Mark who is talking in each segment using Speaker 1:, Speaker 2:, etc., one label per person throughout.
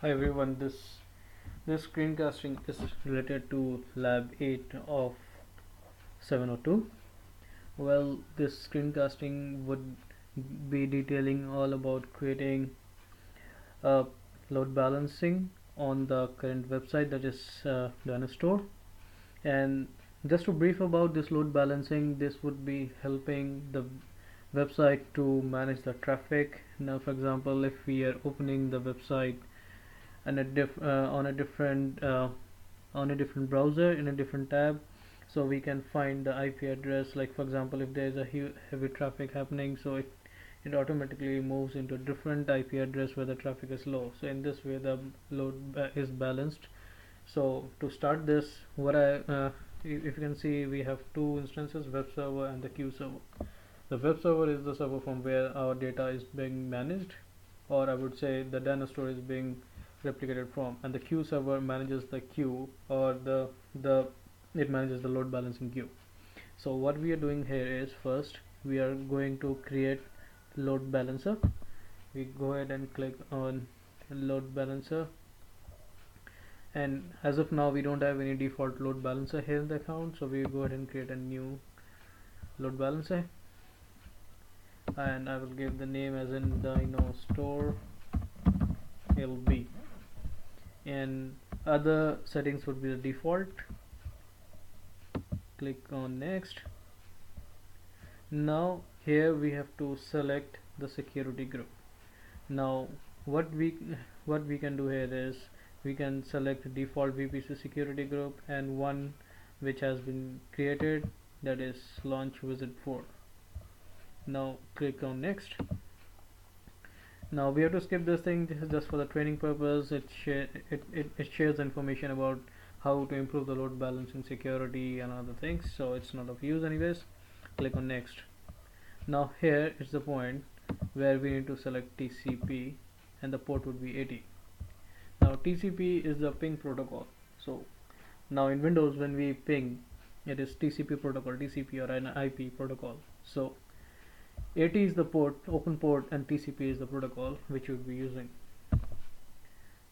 Speaker 1: Hi everyone, this screencasting is related to lab 8 of 702. Well, this screencasting would be detailing all about creating load balancing on the current website, that is Dynastore. And just to brief about this load balancing, this would be helping the website to manage the traffic. Now for example, if we are opening the website and on a different browser in a different tab, so we can find the IP address. Like for example, if there is a heavy traffic happening, so it automatically moves into a different IP address where the traffic is low. So in this way the load is balanced. So to start this, if you can see, we have two instances, web server and the queue server. The web server is the server from where our data is being managed, or I would say the data store is being replicated from, and the queue server manages the queue, or the it manages the load balancing queue. So what we are doing here is, first we are going to create load balancer. We go ahead and click on load balancer, and as of now we don't have any default load balancer here in the account, so we go ahead and create a new load balancer, and I will give the name as in Dino Store LB, and other settings would be the default. Click on next. Now here we have to select the security group. Now what we can do here is, we can select default VPC security group and one which has been created, that is launch wizard 4. Now click on next. Now we have to skip this thing. This is just for the training purpose. It shares information about how to improve the load balancing security and other things, so it's not of use anyways. Click on next. Now here is the point where we need to select TCP, and the port would be 80. Now TCP is the ping protocol. So now in Windows, when we ping, it is TCP protocol, TCP or an IP protocol. So 80 is the port, open port, and TCP is the protocol which we'll be using.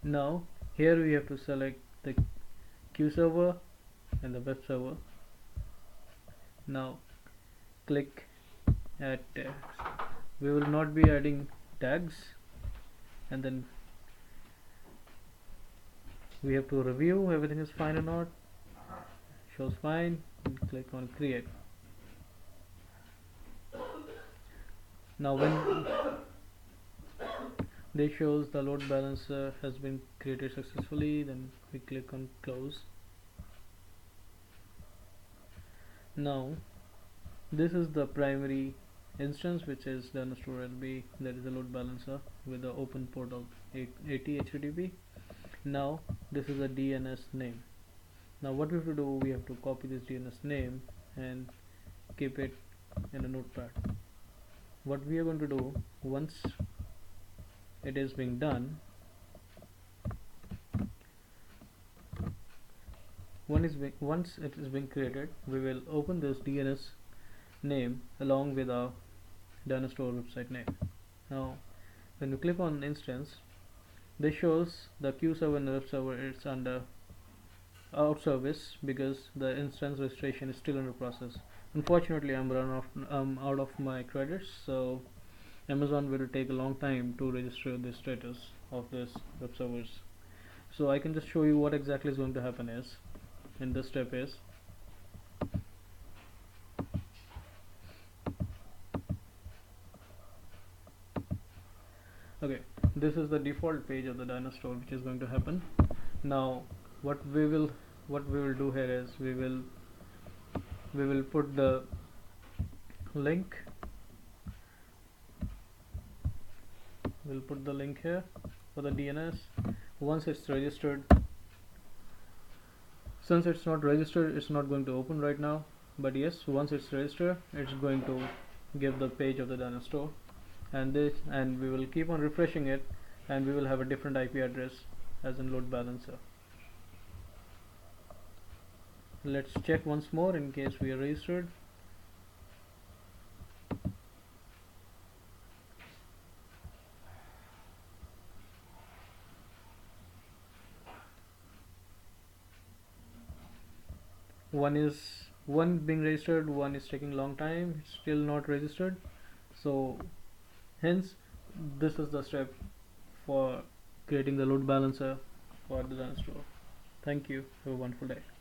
Speaker 1: Now here we have to select the queue server and the web server. Now click add tags. We will not be adding tags, and then we have to review everything is fine or not. Shows fine, and click on create. Now when this shows the load balancer has been created successfully, then we click on close. Now this is the primary instance, which is the Dynastore LB, that is the load balancer with the open port of 80 HTTP. Now this is a DNS name. Now what we have to do, we have to copy this DNS name and keep it in a notepad. What we are going to do, once it is being done, once it is being created, we will open this DNS name along with our Dynastore website name. Now when we click on instance, this shows the queue server and the web server is under out service because the instance registration is still under process. Unfortunately, I'm out of my credits, so Amazon will take a long time to register the status of this web servers. So I can just show you what exactly is going to happen is, in this step is, okay, this is the default page of the Dynastore which is going to happen. Now what we will do here is, we will put the link, we'll put the link here for the DNS. Once it's registered, since it's not registered, it's not going to open right now, but yes, once it's registered, it's going to give the page of the Dynastore, and we will keep on refreshing it, and we will have a different IP address as in load balancer. Let's check once more in case we are registered. one being registered, one is taking long time, still not registered. So hence this is the step for creating the load balancer for the store. Thank you. Have a wonderful day.